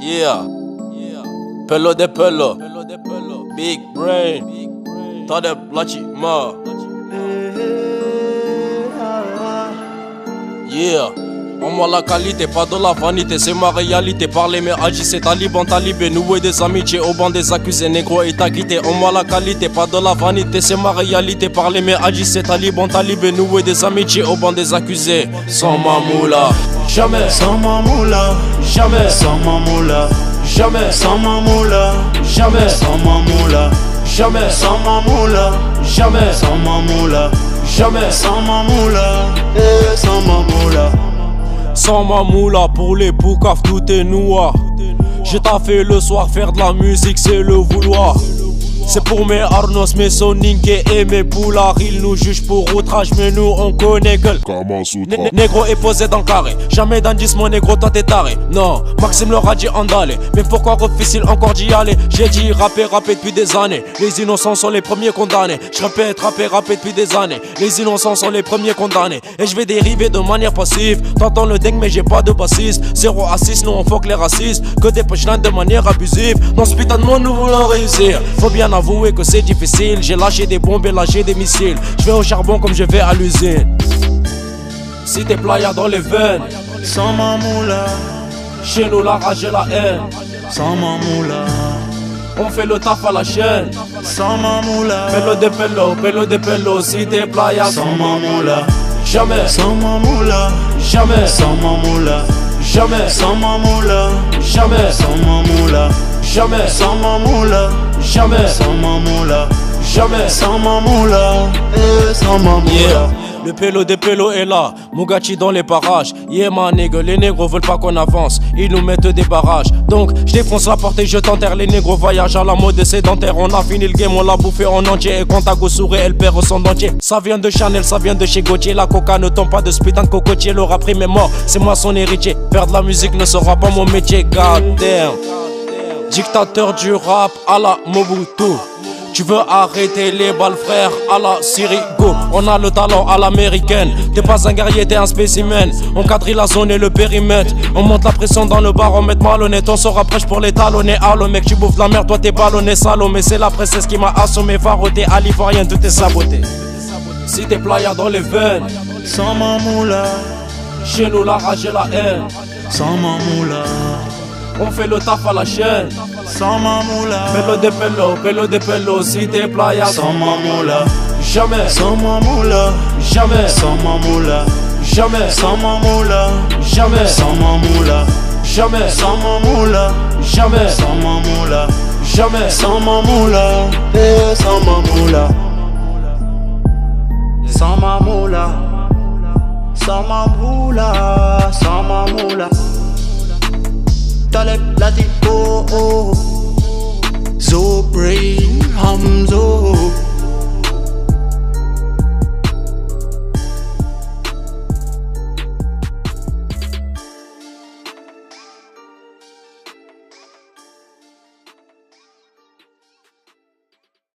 Yeah. Pello de Pello. Big brain. Tade Blachima. Yeah. En moi la qualité, pas de la vanité, c'est ma réalité. Parler mais agissez, taliban, talibé, nouer des amitiés au banc des accusés, négro et t'a quitté. En moi la qualité, pas de la vanité, c'est ma réalité. Parler mais agissez, taliban, talibé, nouer des amitiés au banc des accusés. Sans ma moula, jamais. Sans ma moula, Jamais. sans ma moula, Jamais. sans ma moula, Jamais. sans ma moula, Jamais. sans ma moula, Jamais. sans ma moula, Jamais. sans ma moula, sans ma moula. Sans ma moula pour les poucaves tout est noir. J'ai taffé le soir, faire de la musique c'est le vouloir. C'est pour mes Arnos, mes Sonic et mes poulards. Ils nous jugent pour outrage mais nous on connaît gueule. Négro est posé dans le carré. Jamais d'indice mon négro toi t'es taré. Non, Maxime leur a dit andalé. Mais pourquoi refuse-t-il encore d'y aller? J'ai dit rapper depuis des années. Les innocents sont les premiers condamnés. Je répète rapper depuis des années. Les innocents sont les premiers condamnés. Et je vais dériver de manière passive. T'entends le dingue mais j'ai pas de bassiste. 0 à 6 nous on fuck les racistes. Que des punchlines de manière abusive. Dans ce putain de monde nous voulons réussir. Faut bien avouer que c'est difficile. J'ai lâché des bombes et lâché des missiles. Je vais au charbon comme je vais à l'usine. Si t'es playa dans les veines, Sans ma moula, chez nous la rage et la haine. sans ma moula, On fait le taf à la chaîne. sans ma moula, Pello de Pello. Si t'es playa, sans ma moula, jamais. sans ma moula, Jamais. sans ma moula, Jamais. sans ma moula, Jamais. sans ma moula, Jamais. sans ma moula, Jamais. sans ma moula, Jamais. sans ma moula, sans ma moula. Yeah. Le Pello de Pello est là, Mugachi dans les parages. Yeah ma nègre, les négros veulent pas qu'on avance. Ils nous mettent des barrages. Donc je défonce la porte et je t'enterre. Les négros voyagent à la mode sédentaire. On a fini le game, on l'a bouffé en entier. Et quand ta go sourit, elle perd son dentier. Ça vient de Chanel, ça vient de chez Gauthier. La coca ne tombe pas de ce putain de cocotier. Le rap est mort, c'est moi son héritier. Faire de la musique ne sera pas mon métier. God damn. Dictateur du rap à la Mobutu. Tu veux arrêter les balles frère à la Sirigo. On a le talent à l'américaine. T'es pas un guerrier, t'es un spécimen. On quadrille la zone et le périmètre. On monte la pression dans le baromètre malhonnête. On sera prêche pour les talonner. Allô mec, tu bouffes la merde, toi t'es ballonné Salomé. C'est la princesse qui m'a assommé. Varroté, à l'ivoirien, tout est saboté. Si t'es playa dans les veines, Sans ma moula, chez nous la rage et la haine. sans ma moula, On fait le taf à la chaîne. sans ma moula, Pello de Pello. Si t'es playa, sans ma moula, jamais. sans ma moula, Jamais. sans ma moula, Jamais. sans ma moula, Jamais. sans ma moula, Jamais. sans ma moula, Jamais. sans ma moula, Jamais. sans ma moula, sans ma moula, sans ma moula, sans ma moula, sans ma moula. Taleb Lati oh oh, Zo Brain Hamzo.